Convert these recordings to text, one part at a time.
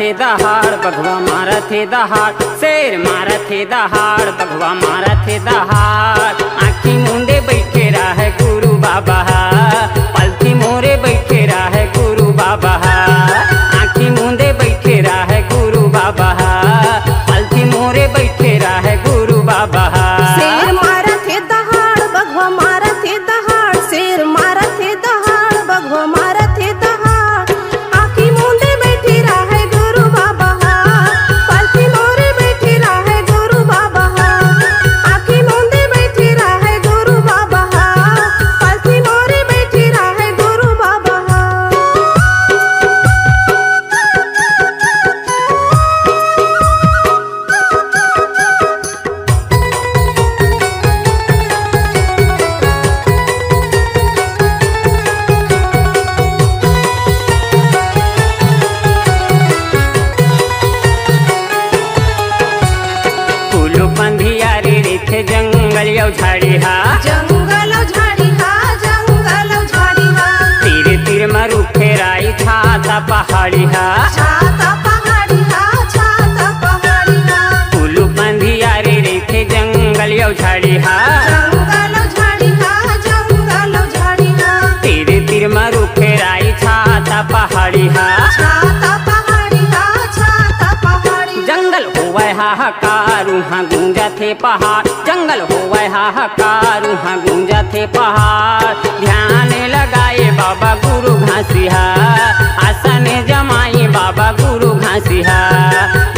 थे दहाड़ बघवा मारा थे दहाड़, शेर मारा थे दहाड़ बघवा मारा थे दहाड़। आँखी मूंदे बैठे रहे गुरु बाबा, पलथी मोरे बैठे रहे गुरु बाबा। आँखी मूंदे बैठे रहे गुरु बाबा, पलथी मोरे बैठे रहे गुरु बाबा। शेर मारा थे दहाड़ बघवा मारा थे दहाड़, शेर मारा थे दहाड़ बघवा मारा थे दहाड़। आँखी मूंदे बैठी रहे गुरु बाबा, पलथी मोरे बैठी रहे गुरु बाबा। आँखी मूंदे बैठी रहे गुरु बाबा, पलथी मोरे बैठी रहे गुरु बाबा। कुलू पंधियारी रीथे जंगल यौ झाड़ी हा, जंगल झाड़ी हा, जंगल झाड़ी हा। तीर तीर मरु फेराई छाता पहाड़ी हा। छाता पहाड़ी हा, छाता पहाड़ी हा। कुलू पंधियारी रीथे जंगल यौ झाड़ी हा, जंगल झाड़ी हा, जंगल झाड़ी हा। तीर तीर मरु फेराई छाता पहाड़ी हा। छाता पहाड़ी हा, छाता पहाड़ी। जंगल होवे हाहाकार उहाँ गूंजा थे पहाड़, जंगल होवे हाहाकार उहाँ गूंजा थे पहाड़। ध्यान लगाए बाबा गुरु घासिया, आसन जमाए बाबा गुरु घासिया।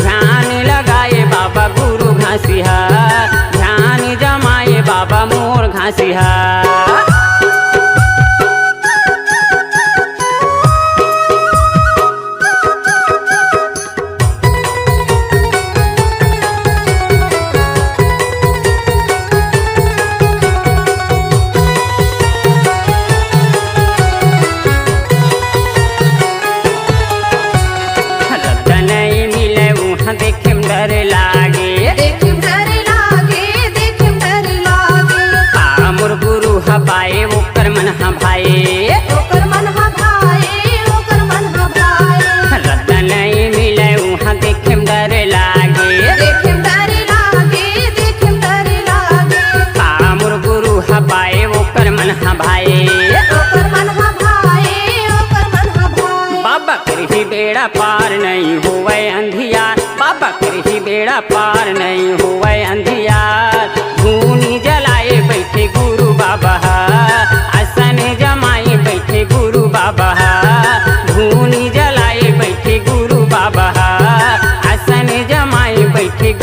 ध्यान लगाए बाबा गुरु घासिया, ध्यान जमाए बाबा मोर घासिया। नहीं मिले वहाँ देखे में डर लागे, देखे में डर लागे, देखे में डर लागे। मोर गुरु हबाए ओकर मन हबाए, ओकर मन हभाए, ओकर मन हभाए। रद्द नहीं मिले वहाँ देखे में डर लागे। देखे में डर लागे, देखे में डर लागे। मोर गुरु हबाए ओकर मन हबाए। ओकर मन हभाए, ओकर मन हभाए। बाबा करही बेड़ा पार नहीं होवे अंधियार, बाबा करही बेड़ा पार नहीं होवे अंधियार। धूनी जलाए बैठे गुरु बाबा, आसन जमाए बैठे गुरु बाबा। धूनी जलाए बैठे गुरु बाबा, आसन जमाए बैठे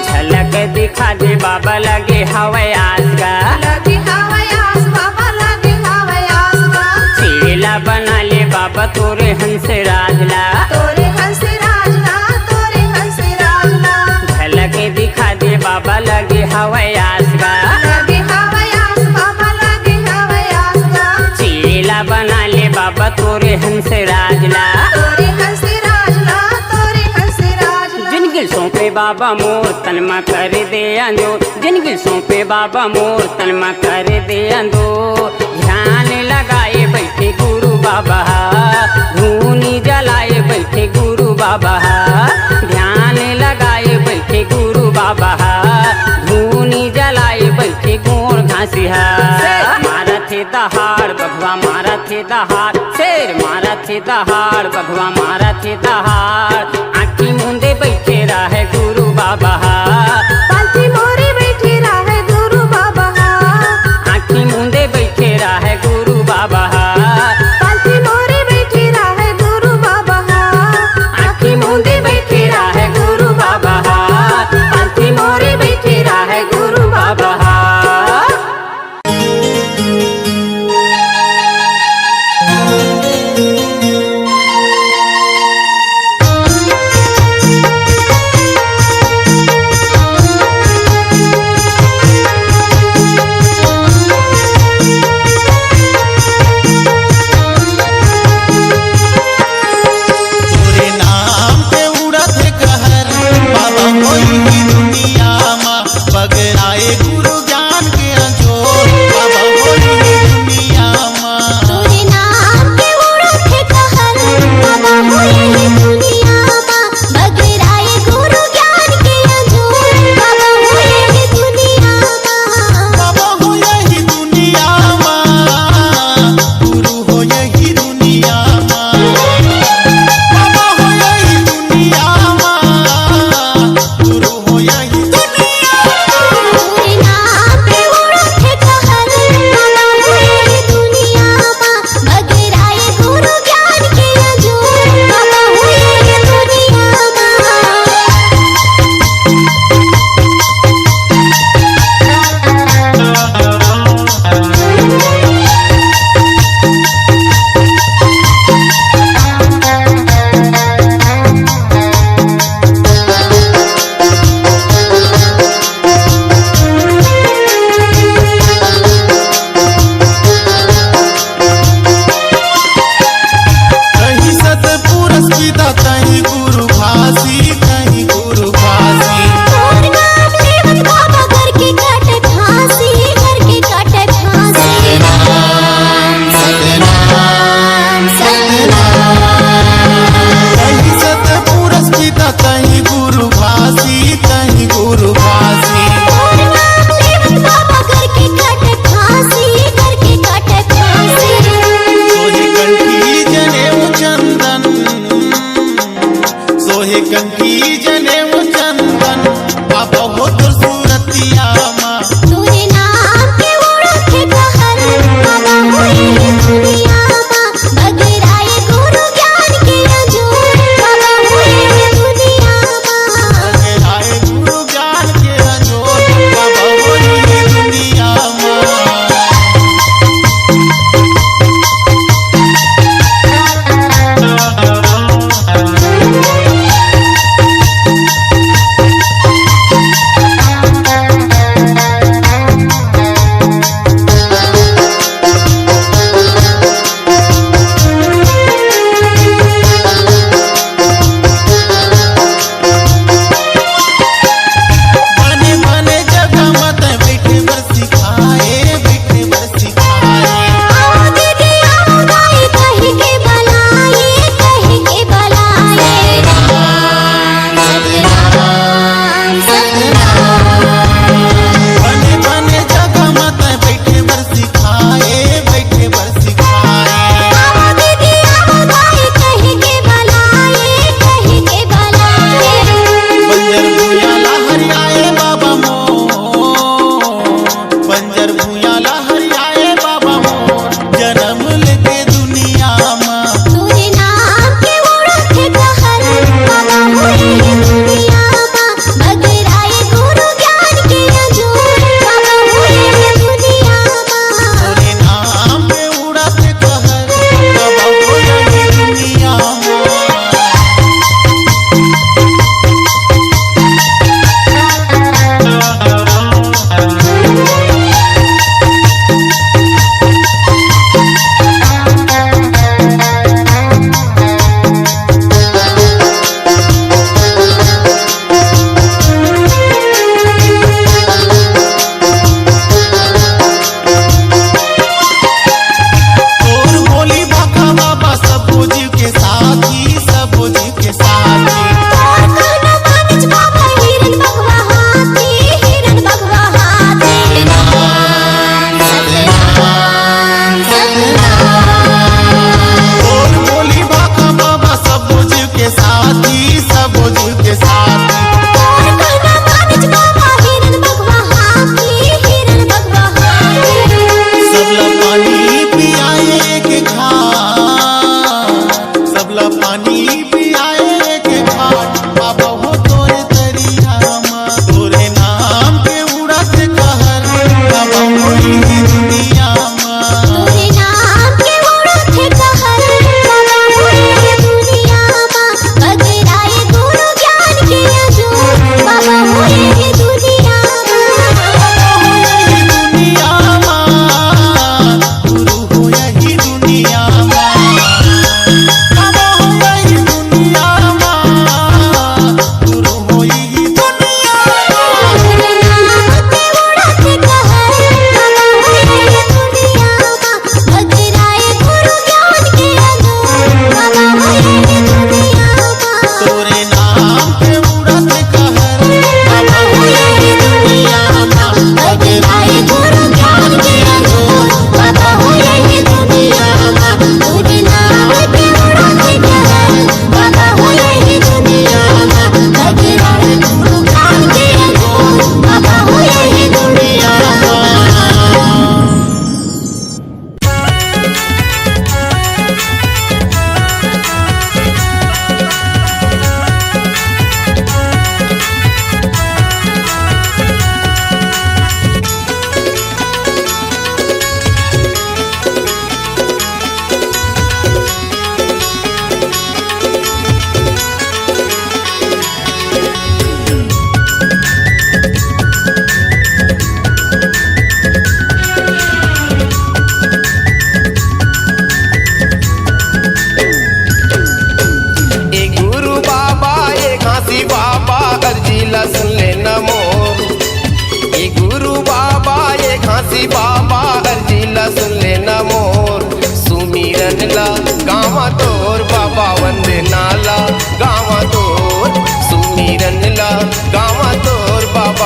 झलक दिखा दे बाबा लगे हवे आसगा। लगे हवे आस बाबा, लगे हवे आस बा। चेला बना ले बाबा तोरे हंस राजला, तोरे हंस राजना, तोरे हंस राजना। झलक दिखा दे बाबा लगे हवे आसगा। लगे हवे आस बाबा, लगे हवे आस बा। चेला बना ले बाबा तोरे हंस राजला। तोरे हंस राजना, तोरे हंस राजना। जिनगिल सौंपे बाबा मोर तनमा कर दे अंदो, जिनगिल सौंपे बाबा मोर तनमा कर दे अंदो। ध्यान लगाए बैठे गुरु बाबा, धूनी जलाए बैठे गुरु बाबा। ध्यान लगाए बैठे गुरु बाबा, धूनी जलाए बैठे गोर घासिया। मारा थे दहाड़ बघवा मारा थे दहाड़, शेर मारा थे दहाड़ बघवा मारा थे दहाड़। आँखी मूंदे बैठे रहे गुरु बाबा, पलथी मोरे बैठी रहे गुरु बाबा। आँखी मूंदे बैठे रहे गुरु बाबा। पलथी मोरे बैठी रहे गुरु बाबा। आँखी मूंदे बैठे रहे गुरु बाबा, पलथी मोरे बैठे रहे गुरु बाबा। दूरभाषी। और नाम लेवत बाबा घर के काटे फांसी, घर के काटे फांसी। सोहे कंठी जनेऊ चंदन, सोहे कंठी जनेऊ चंदन, बाबा हो तोर सूरतिया माँ। तोरे नाम के ओढ़त है कहर, बाबा होए है दुनिया माँ। बगराए गुरु ज्ञान के अजूर, बाबा होए है दुनिया माँ। आए गुरु ज्ञान के अजोर, बाबा होई है दुनिया माँ। बने बने जगह मत बैठे बर सिखाए, बैठे बर सिखाए। आओ दीदी आओ दाई कही के बलाए, कही के बलाए। सतनाम सतनाम। बने बने जगह मत बैठे बर सिखाए, बैठे बर सिखाए। आओ दीदी आओ दाई कही के बलाए, कही के बलाए। बंजर भूयाला हरियाए बाबा मोर, बंजर भूयाला हरियाए बाबा मोर, जन्म लेके दुनिया माँ। तोरे नाम के ओढ़त है कहर, बाबा होए है दुनिया माँ। बगराए गुरु ज्ञान के अजूर, बाबा होए है दुनिया माँ। तोरे नाम पे उड़त कहर, बाबा होई है दुनिया माँ। तोर बोली बाका बाबा सब जीव के साथी, सब जीव के साथी। तोर कहना मानिच बाबा हिरन बगवा हाथी, हिरन बगवा हाथी। सतनाम सतनाम। तोर बोली बाका बाबा सब जीव के साथी, सब जीव के साथी। तोर कहना मानिच बाबा हिरन बगवा हाथी, हिरन बगवा हाथी। सबला पानी पियाए के घाट, सबला पानी पियाए के घाट, बाबा हो तोरे तरिया माँ। तोरे नाम पे उड़त कहर, बाबा होई है दुनिया माँ। तोरे नाम के ओढ़त है कहर, बाबा होए है दुनिया माँ। बगराए गुरु ज्ञान के अजूर, बाबा होए है दुनिया माँ। दुनिया माँ, गुरु हो यही दुनिया माँ। बाबा हो यही दुनिया माँ, गुरु हो यही दुनिया माँ। तोरे नाम के ओढ़त है कहर, बाबा होए है दुनिया माँ। बगराए गुरु ज्ञान के अजूर, बाबा होए है दुनिया माँ। तोरे नाम पे उड़त कहर, बाबा हो यही दुनिया माँ। बगराए गुरु ज्ञान के अजूर, बाबा होए है दुनिया माँ। तोरे नाम के ओढ़त है कहर, बाबा होए है दुनिया माँ। बगराए गुरु ज्ञान के अजूर, बाबा होए है दुनिया माँ। काशी बाबा अर्जीला सुन लेना मोर सुमिरन ला गावा तोर बाबा वंदना ला गावा तोर सुमिरन ला गावा तोर बाबा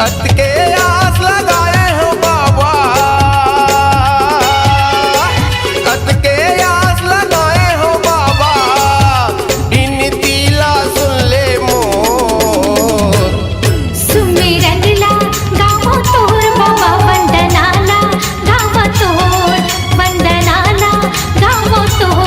अत के आस लगाए हो बाबा, अत के आस लगाए हो बाबा, बिनती ला सुन ले मोर। सुमिरन ला गावो तोर बाबा वंदना ला गावो तोर, वंदना ला गावो तोर।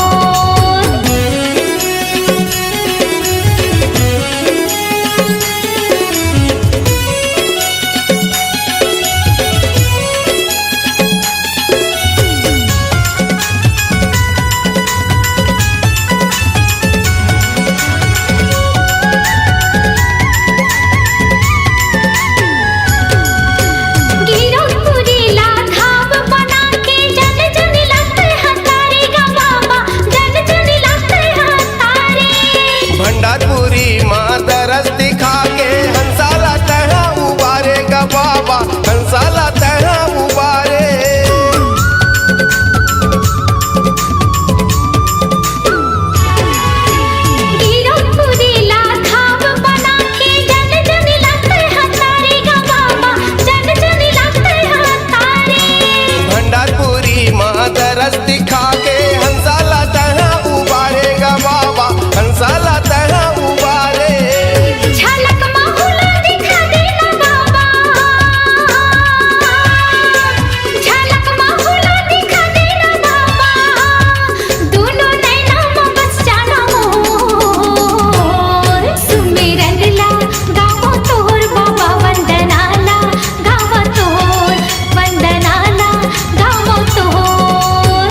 गिरौपुरी ला घाव बना के जन जन लगते हतारे गा बाबा, जन जन लगते हतारे। भंडारपुरी माँ दरस दिखा के हंसाला तह उबारे गा बाबा, हंसाला तह उबारे। गिरौपुरी ला घाव बना के जन जन लगते हतारे गा बाबा, जन जन लगते हतारे। भंडारपुरी माँ दरस दिखा के हंसाला तह उबारे गा बाबा, हंसाला तह उबारे। झलक माहुला दिखा देना बाबा, झलक माहुला दिखा देना बाबा, दोनों नैना में बस जाना मोर। सुमिरन ला गावो तोर बाबा वंदना ला गावो तोर, वंदना ला गावो तोर।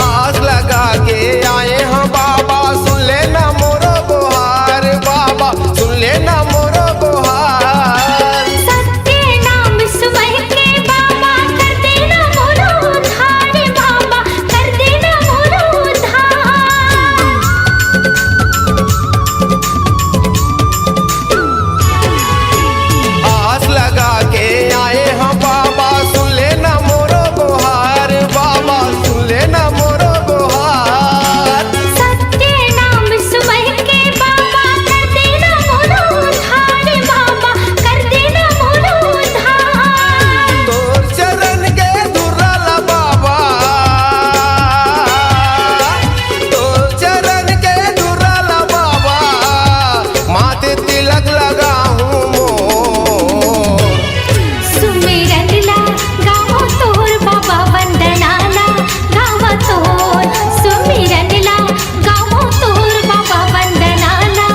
आस लगा के आए हैं बाबा, सुन लेना मोरो गुहार बाबा, सुन लेना मोरो गुहार। सत्य नाम सुमह के बाबा, कर देना मोरो उद्धार बाबा, कर देना मोरो उद्धार। आस लगा के आए हैं बाबा, सुन लेना मोरो गुहार बाबा, सुन लेना मोरो गुहार। सत्य नाम सुमह के बाबा, कर देना मोरो उद्धार बाबा, कर देना मोरो उद्धार। तोर चरण के धुराला बाबा, तोर चरण के धुराला बाबा, माथे तिलक लगाऊं मोर। सुमिरन ला गावो तोर बाबा वंदना ला गावो तोर, सुमिरन ला गावो तोर बाबा वंदना ला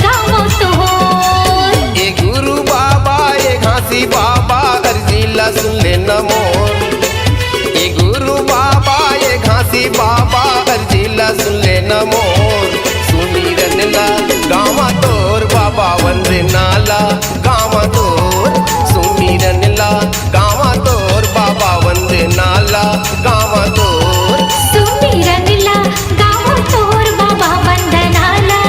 गावो तोर। ए गुरु बाबा ए घासी बाबा, अर्जी ला सुन लेना मोर। ए गुरु बाबा ए घासी बाबा, अर्जी ला सुन लेना मोर। सुमिरन ला गावा तोर बाबा वंदना ला गावा तोर, सुमिरन ला गावा तोर बाबा वंदना ला गावा तोर। सुमिरन ला गावो तोर बाबा वंदना ला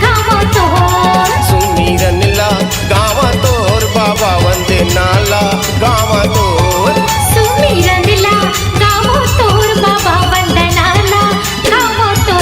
गावो तोर। सुमिरन ला गावा तोर बाबा वंदना ला गावा तोर। सुमिरन ला गावो तोर बाबा वंदना ला गावो तोर।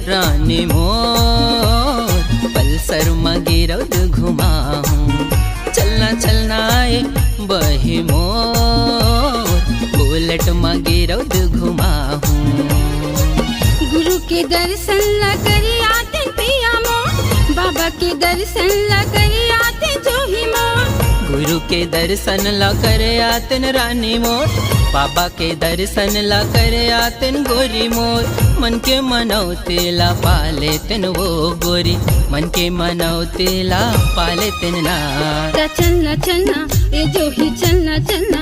रानी मोर पल्सर में गिरौद घुमाऊं। चलना चलना ए बही मोर, बुलेट में गिरौद घुमाऊं। गुरु के दर्शन ला करी आते पिया मोर, बाबा के दर्शन ला करी आते जोही मोर। गुरु के दर्शन ला करे आतन रानी मोर, बाबा के दर्शन ला करे आतन गोरी मोर। मन के मनौते ला पाले तिन वो गोरी, मन के मनौते ला पाले तिन ना। चलना चलना ए जोही चलना चलना,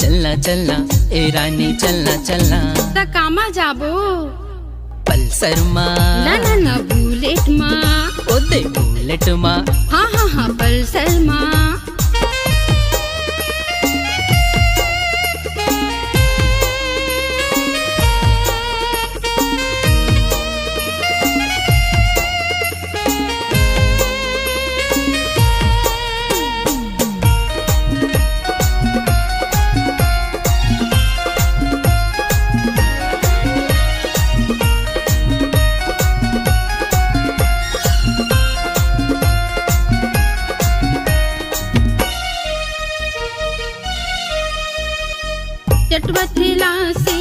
चलना चलना ए रानी चलना चलना। ता कामा जाबो पल्सर मा ना ना ना बुलेट मा, ओदे बुलेट मा। हाँ हाँ हाँ पल्सर मा। चटवथेला से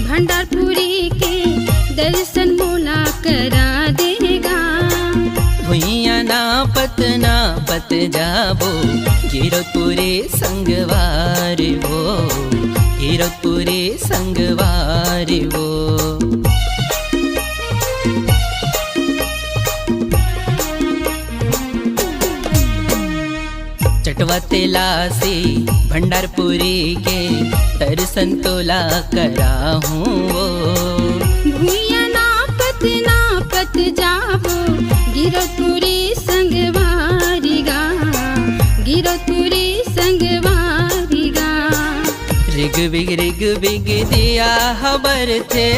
भंडारपुरी के दर्शन मोला करा देगा। भुइया ना पत जाबो, गिरौदपुरे संगवार वो, गिरौदपुरे संगवार वो। चटवतेला से भंडारपुरी के दर्शन तोला करा हूँ वो। भुइया ना पत जाबो, गिरौदपुरे संगवारिगा, गिरौदपुरे संगवारिगा। रिग बिग दिया खबर थे,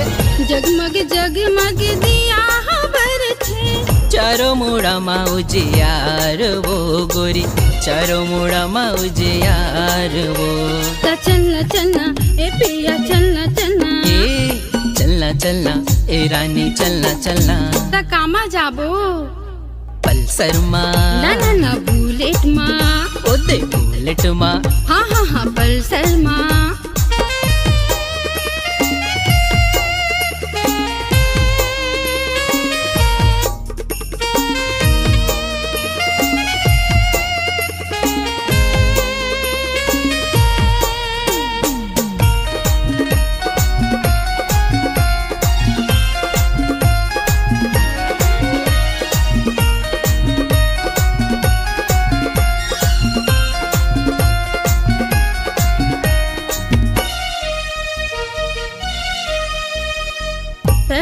जगमग जगमग दिया खबर थे। चारों मुड़ा मा उजियार वो गोरी, चारों मुड़ा मा उजियार वो। चलना चलना ए पिया चलना चलना, ए चलना चलना ए रानी चलना चलना। ता कामा जाबो पल्सर मा ना ना ना बुलेट मा, ओदे बुलेट मा। हाँ हाँ हाँ पल्सर मा।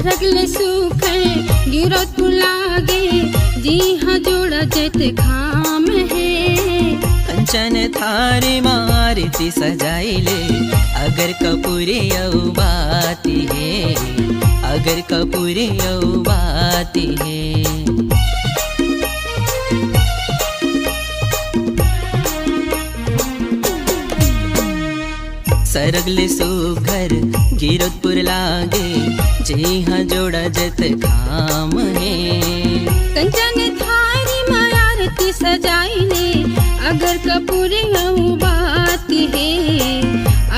रगले सूखे गिरौदपुर लागे, जी हाँ जोड़ा जत खाम है। कंचन थारी मारती सजाइले, अगर कपूरी यौ बाती है, अगर कपूरी यौ बाती है। सरगले सुघर गिरौदपुर लागे, जी हाँ जोड़ा जत खाम है। कंचन थारी मारती सजाइले, अगर कपूरी यौ बाती है,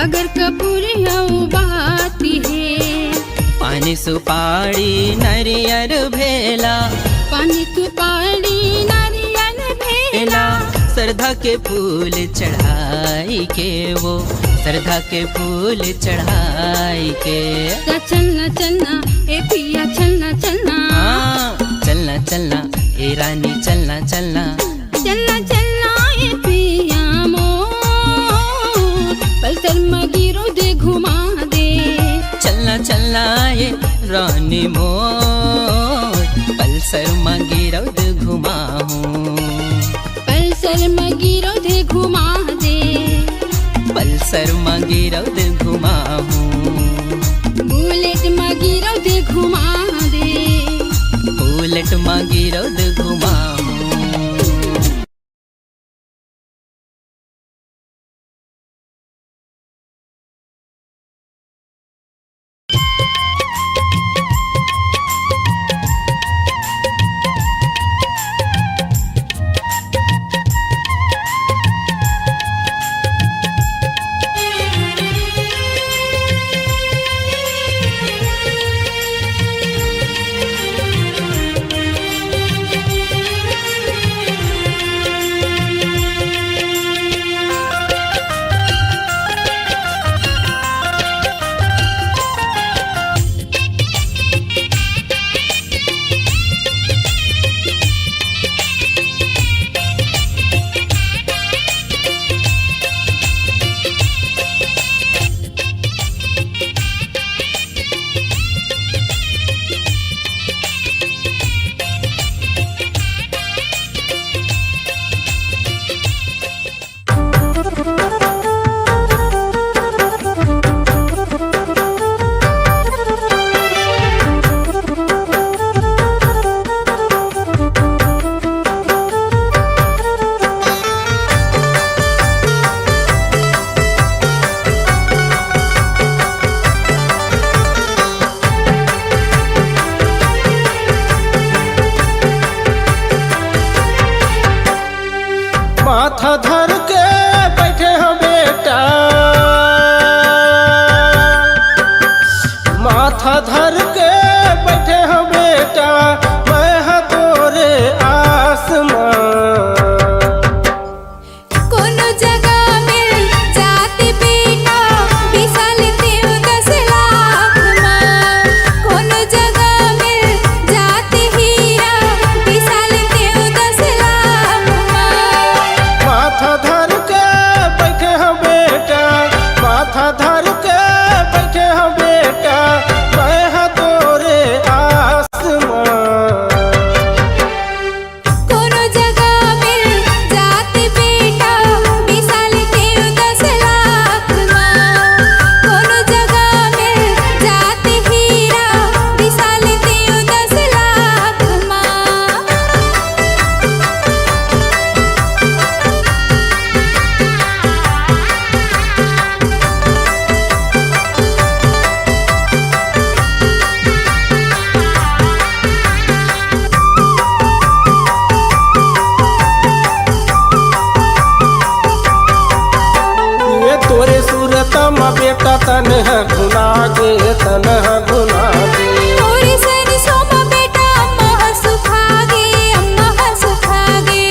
अगर कपूरी यौ बाती है। पानी सुपारी नरियर भेला, पानी सुपारी नारियल भेला। श्रद्धा के फूल चढ़ाई के वो, श्रद्धा के फूल चढ़ाई के। चलना चलना ए पिया चलना चलना, हाँ चलना चलना ए रानी चलना चलना। चलना चलना ए पिया मोर, पल्सर में गिरौद घुमा दे। चलना चलना ए रानी मोर, पल्सर में गिरौद घुमाऊं। पल्सर में गिरौद घुमा दे, पल्सर में गिरौद घुमाऊं। बुलेट में गिरौद घुमा दे, बुलेट में गिरौद घुमाऊं। माथा धर के बैठे हो बेटा, माथा धर के बैठे हो बेटा, मैं हा तोरे आसमान। कोनो जगह मिल जाते बेटा, बिसा लेते हो 10 लाख माँ। कोनो जगह मिल जाते हीरा, बिसा लेते हो 10 लाख माँ। माथा धर के बैठे हो बेटा, माथा धर के बैठे हो बेटा, मैं हा तोरे आसमान। कोनो जगह मिल जाते बेटा, बिसा लेते हो 10 लाख माँ। कोनो जगह मिल जाते हीरा, बिसा लेते हो 10 लाख माँ। ये तोरे सूरत में बेटा तन है गुना गे, तन है गुना गे। तोरी सरसों में बेटा अम्मा सुखा गे, अम्मा सुखा गे।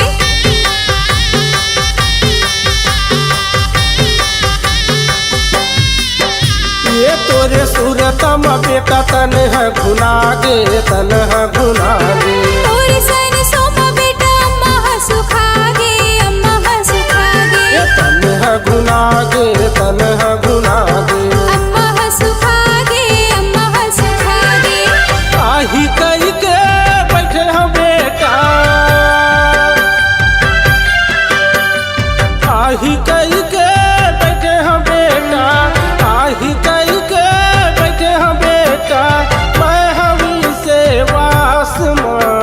ये तोरे सूरत में बेटा तन है गुना गे, तन है गुना गे। तोरी सरसों में बेटा अम्मा सुखा गे, अम्मा सुखा गे। ये तन है गुना गे, तन है गुना गे। अम्मा सुखा गे, अम्मा सुखा गे। आही कही के बैठे हो बेटा, आही कही के बैठे हो बेटा, आही कही के बैठे हो बेटा, मैं हवी से वासमान।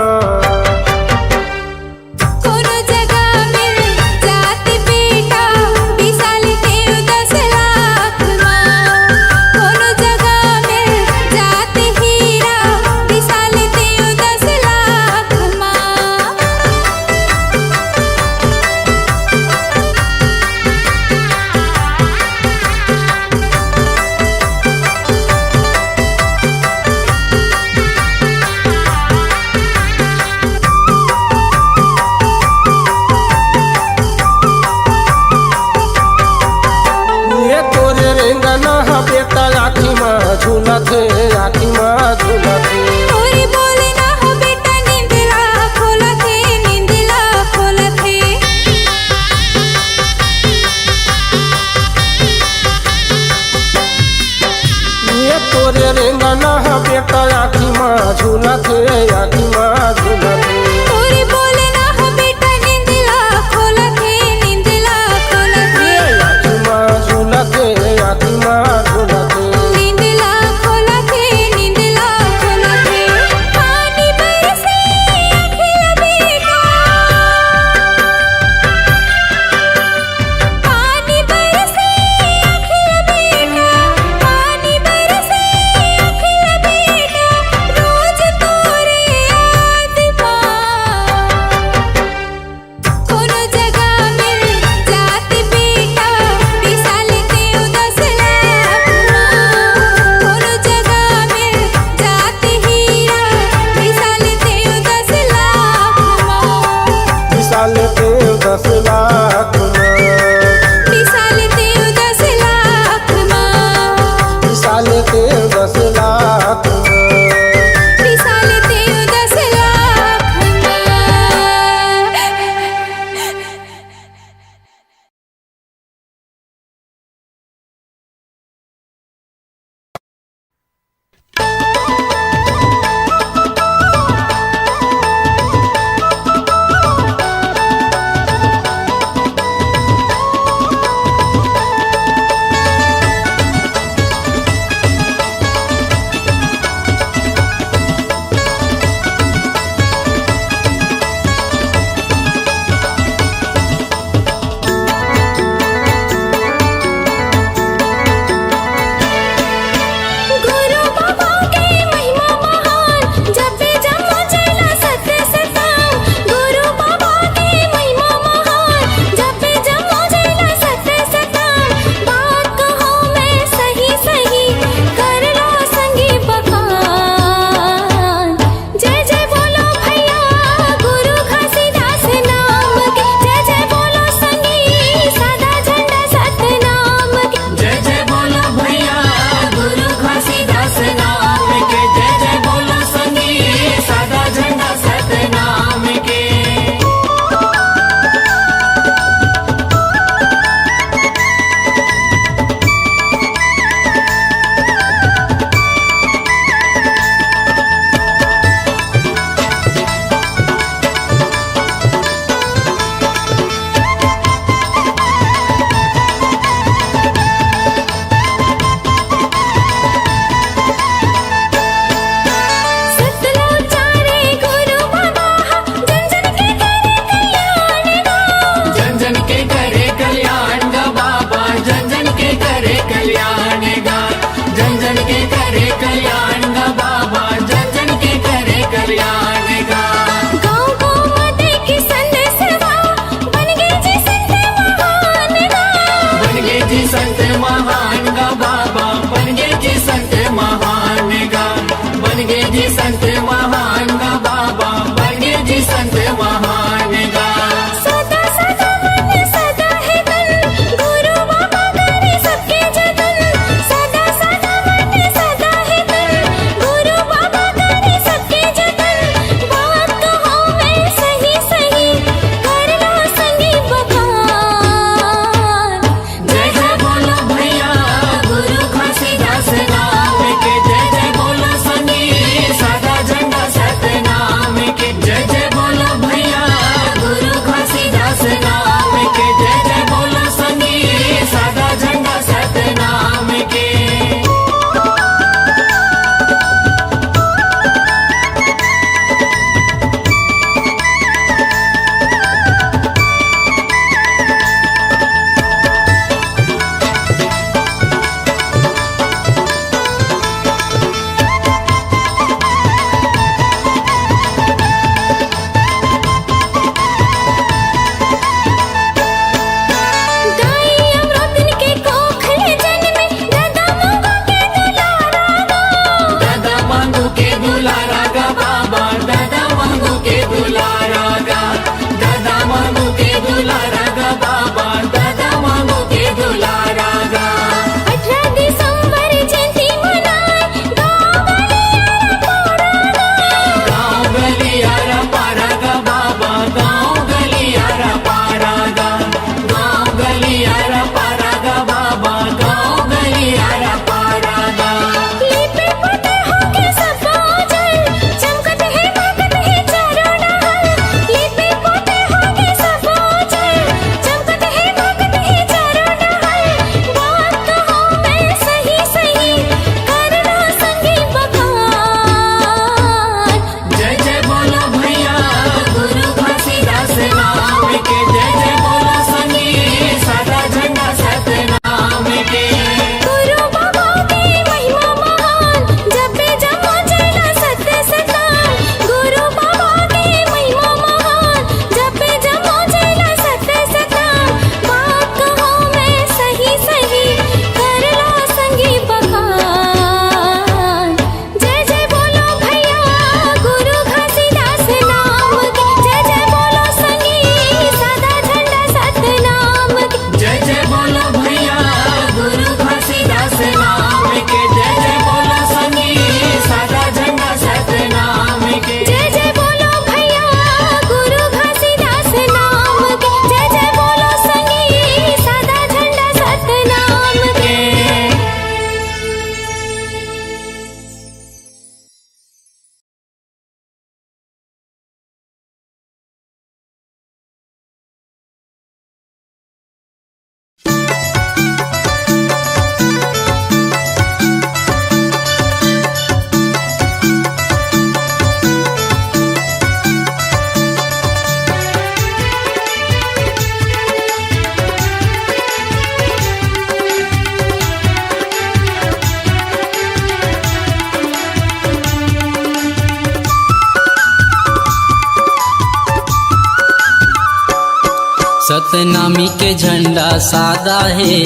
सतनामी के झंडा सादा है,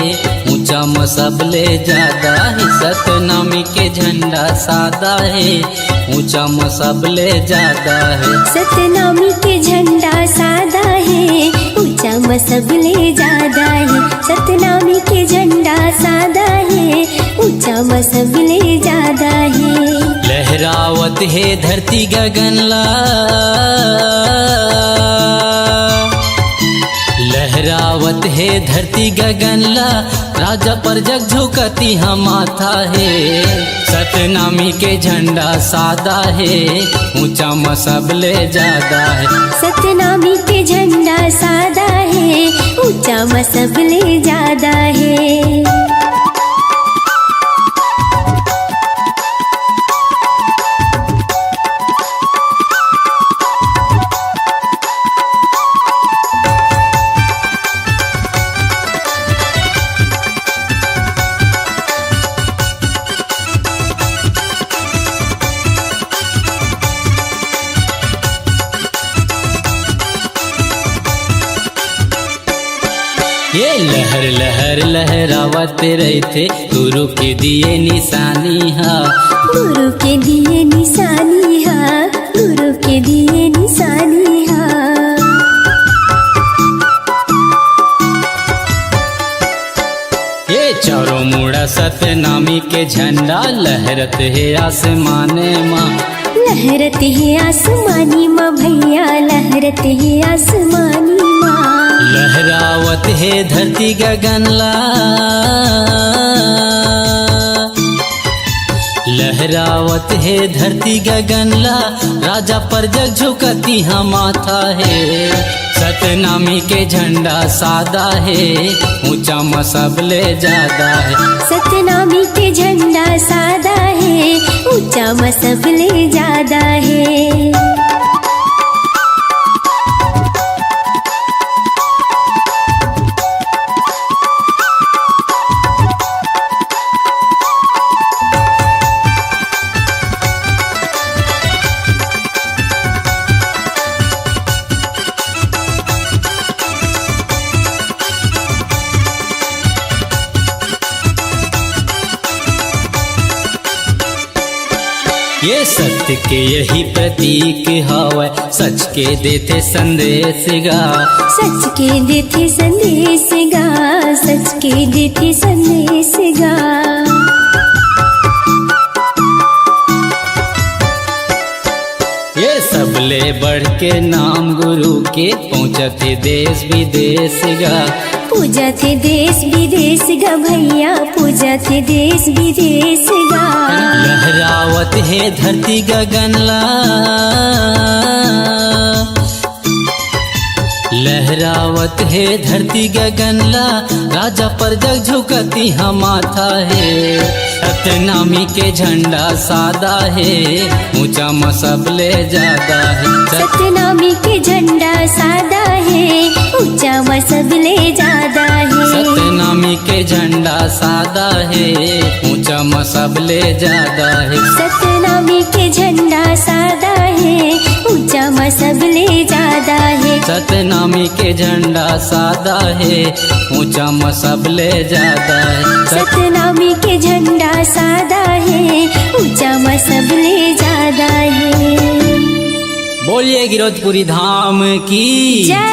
ऊंचा मसबले ज्यादा है। सतनामी के झंडा सादा है, ऊंचा मसबले ज्यादा है। सतनामी के झंडा सादा है, ऊंचा मसबले ज्यादा है। सतनामी के झंडा सादा है, ऊंचा मसबले ज्यादा है। लहरावत है धरती गगनला, लहरावत है धरती गगनला, राजा पर जग झुकती हम माथा है। सतनामी के झंडा सादा है, ऊंचा मसबले ज्यादा है। सतनामी के झंडा सादा है, ऊंचा मसबले ज्यादा है। ये लहर लहर लहरावत रहते, गुरु के दिए निशानी हा। गुरु के दिए निशानी हा, गुरु के दिए निशानी हा। ये चारों मुड़ा सतनामी के झंडा, लहरत है आसमाने माँ। लहरत है आसमानी माँ भैया, लहरत है आसमानी माँ। लहरावत है धरती गगनला, लहरावत है धरती गगनला, राजा पर जग झुकती हम माथा है। सतनामी के झंडा सादा है, ऊंचा मसबले ज्यादा है। सतनामी के झंडा सादा है, ऊंचा मसबले ज्यादा है। ये सत्य के यही प्रतीक हवै, सच के देते संदेश गा। सच के देते संदेश गा, सच के देते संदेश गा। ये सबले बढ़ के नाम गुरु के, पहुँचते देश विदेश गा। पूजा थे देश विदेश गा भैया, पूजा थे देश विदेश गा। लहरावत है धरती गगनला, लहरावत है धरती गगनला, राजा पर जग झुकती हम माथा है। सतनामी के झंडा सादा है, ऊंचा मसबले ज्यादा है। सतनामी के झंडा सादा है, ऊंचा मसबले ज्यादा है। सतनामी के झंडा सादा है, ऊंचा मसबले ज्यादा है। सतनामी के झंडा सादा है, ऊंचा मसबले ज्यादा है। सतनामी के झंडा सादा है, ऊंचा मसबले ज्यादा है। सतनामी के झंडा सादा है, ऊंचा मसबले ज्यादा है। बोलिए गिरौदपुरी धाम की जय।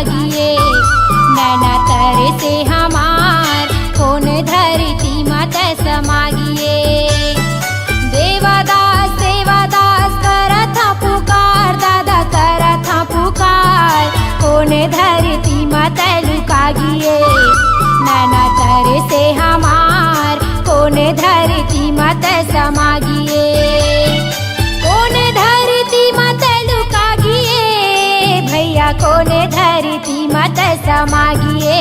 लुकागिए नैना तरे से हमार कौन धरती मत समागिए देवादास देवादास करत पुकार दादा करत पुकार कौन धरती मत लुकागिए नैना तरे से हमार कौन धरती मत समागिए कौन धरती मत लुकागिए भैया कौन धरती मत समागिए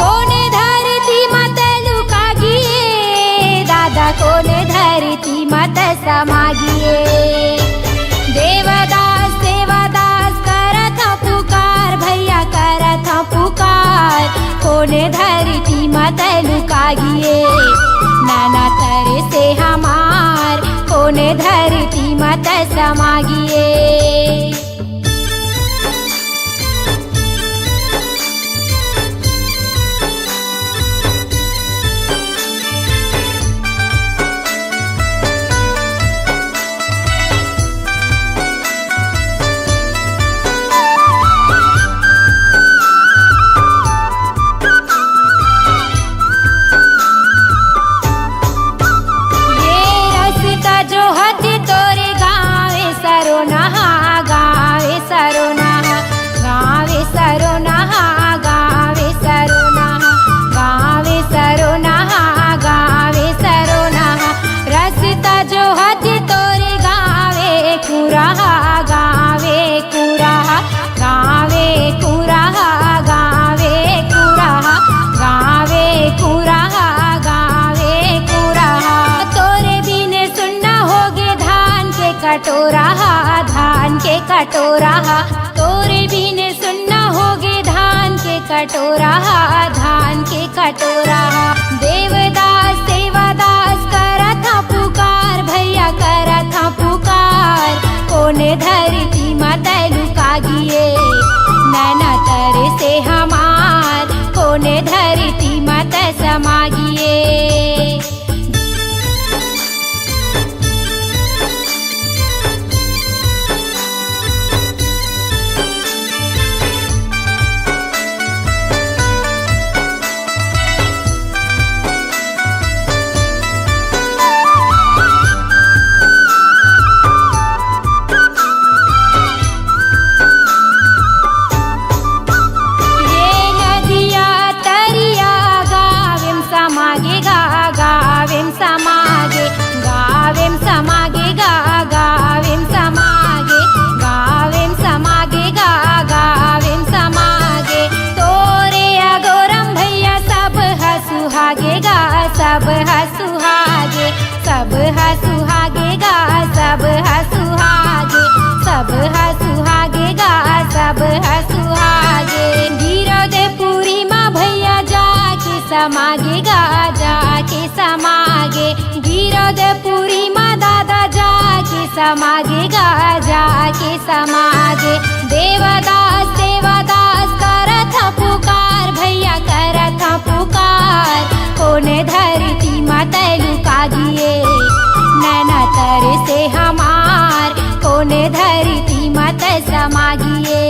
कौन धरती मत लुकागिए दादा कौन धरती मत समागिए देवदास देवदास करत पुकार भैया करत पुकार कौन धरती मत लुकागिए नाना तरे से हमार कौन धरती मत समागिए कटोरा धान के कटोरा तोरे बिन सुनना होगे धान के कटोरा धान के कटोरा देवदास देवदास करत पुकार भैया करत पुकार कौन धरती मत लुकागिए नैना तरे से हमार कौन धरती मत समागिए सब हसुहागे सब हसुहागे गा सब हसुहागे सब हसुहागे गा सब हसुहागे गिरधपुरी माँ भैया जाके समागे गा जाके समागे गिरधपुरी माँ दादा जाके समागे गा जाके समागे देवदास देवदास करत पुकार भैया करत पुकार कौन धरती मत लुकागिए नैना तरे से हमार कौन धरती मत समागिए